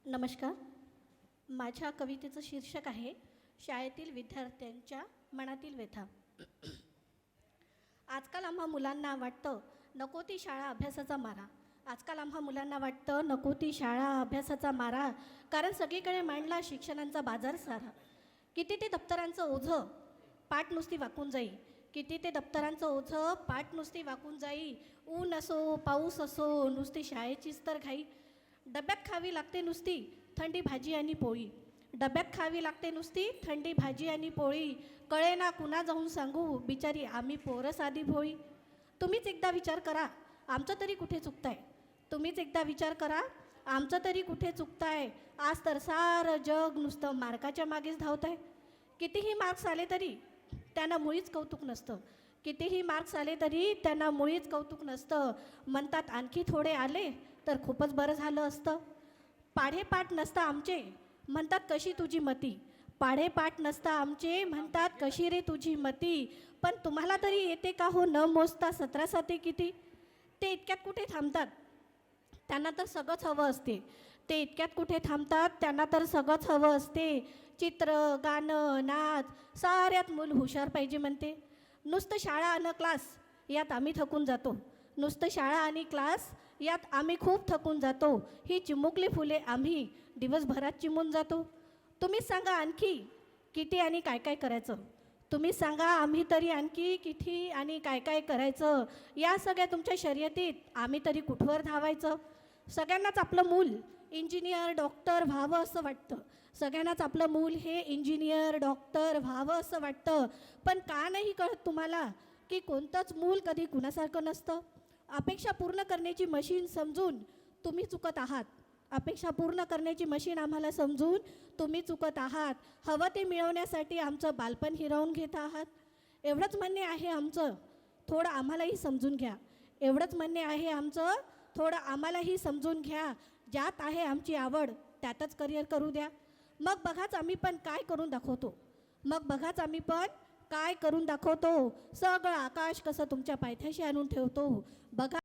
नमस्कार. माझ्या कवितेचं शीर्षक आहे शाळेतील विद्यार्थ्यांच्या मनातील व्यथा. आजकाल आम्हा मुलांना वाटतं नको ती शाळा अभ्यासाचा मारा. आजकाल आम्हा मुलांना वाटतं नको ती शाळा अभ्यासाचा मारा, कारण सगळीकडे मांडला शिक्षणांचा बाजार सारा. किती ते दप्तरांचं ओझं पाठ नुसती वाकून जाई, किती ते दप्तरांचं ओझं पाठ नुसती वाकून जाई. ऊन असो पाऊस असो नुसती शाळेचीच तर घाई. डब्यात खावी लागते नुसती थंडी भाजी आणि पोळी. डब्यात खावी लागते नुसती थंडी भाजी आणि पोळी. कळे ना कुणा जाऊन सांगू बिचारी आम्ही पोरं साधी भोळी. तुम्हीच एकदा विचार करा आमचं तरी कुठे चुकताय. तुम्हीच एकदा विचार करा आमचं तरी कुठे चुकताय. आज तर सारं जग नुसतं मार्काच्या मागेच धावतंय. कितीही मार्क्स आले तरी त्यांना मुळीच कौतुक नसतं. कितीही मार्क्स आले तरी त्यांना मुळीच कौतुक नसतं. म्हणतात आणखी थोडे आले तर खूपच बरं झालं असतं. पाढेपाठ नसता आमचे म्हणतात कशी तुझी मती. पाढेपाठ नसता आमचे म्हणतात कशी रे तुझी मती. पण तुम्हाला तरी येते का हो न मोजता 17 साते किती. ते इतक्यात कुठे थांबतात त्यांना तर सगळंच हवं असते. ते इतक्यात कुठे थांबतात त्यांना तर सगळंच हवं असते. चित्र गाणं नाच साऱ्यात मूल हुशार पाहिजे म्हणते. नुसतं शाळा आणि क्लास यात आम्ही थकून जातो. नुसतं शाळा आणि क्लास यात आम्ही खूप थकून जातो. ही चिमुकली फुले आम्ही दिवसभरात चिमून जातो. तुम्हीच सांगा आणखी किती आणि काय काय करायचं. तुम्हीच सांगा आम्ही तरी आणखी किती आणि काय काय करायचं. या सगळ्या तुमच्या शर्यतीत आम्ही तरी कुठवर धावायचं. सगळ्यांनाच आपलं मूल इंजिनियर डॉक्टर व्हावं असं वाटतं. सगळ्यांनाच आपलं मूल हे इंजिनियर डॉक्टर व्हावं असं वाटतं. पण का नाही कळत तुम्हाला की कोणतंच मूल कधी कुणासारखं नसतं. अपेक्षा पूर्ण करण्याची मशीन समजून तुम्ही चुकत आहात. अपेक्षा पूर्ण करण्याची मशीन आम्हाला समजून तुम्ही चुकत आहात. हवं ते मिळवण्यासाठी आमचं बालपण हिरावून घेत आहात. एवढंच म्हणणे आहे आमचं थोडं आम्हालाही समजून घ्या. एवढंच म्हणणे आहे आमचं थोडं आम्हालाही समजून घ्या. ज्यात आहे आमची आवड त्यातच करिअर करू द्या. मग बघाच आम्ही पण काय करून दाखवतो. मग बघाच आम्ही पण काय करून दाखवतो. सगळं आकाश कसं तुमच्या पायथ्याशी आणून ठेवतो. बघा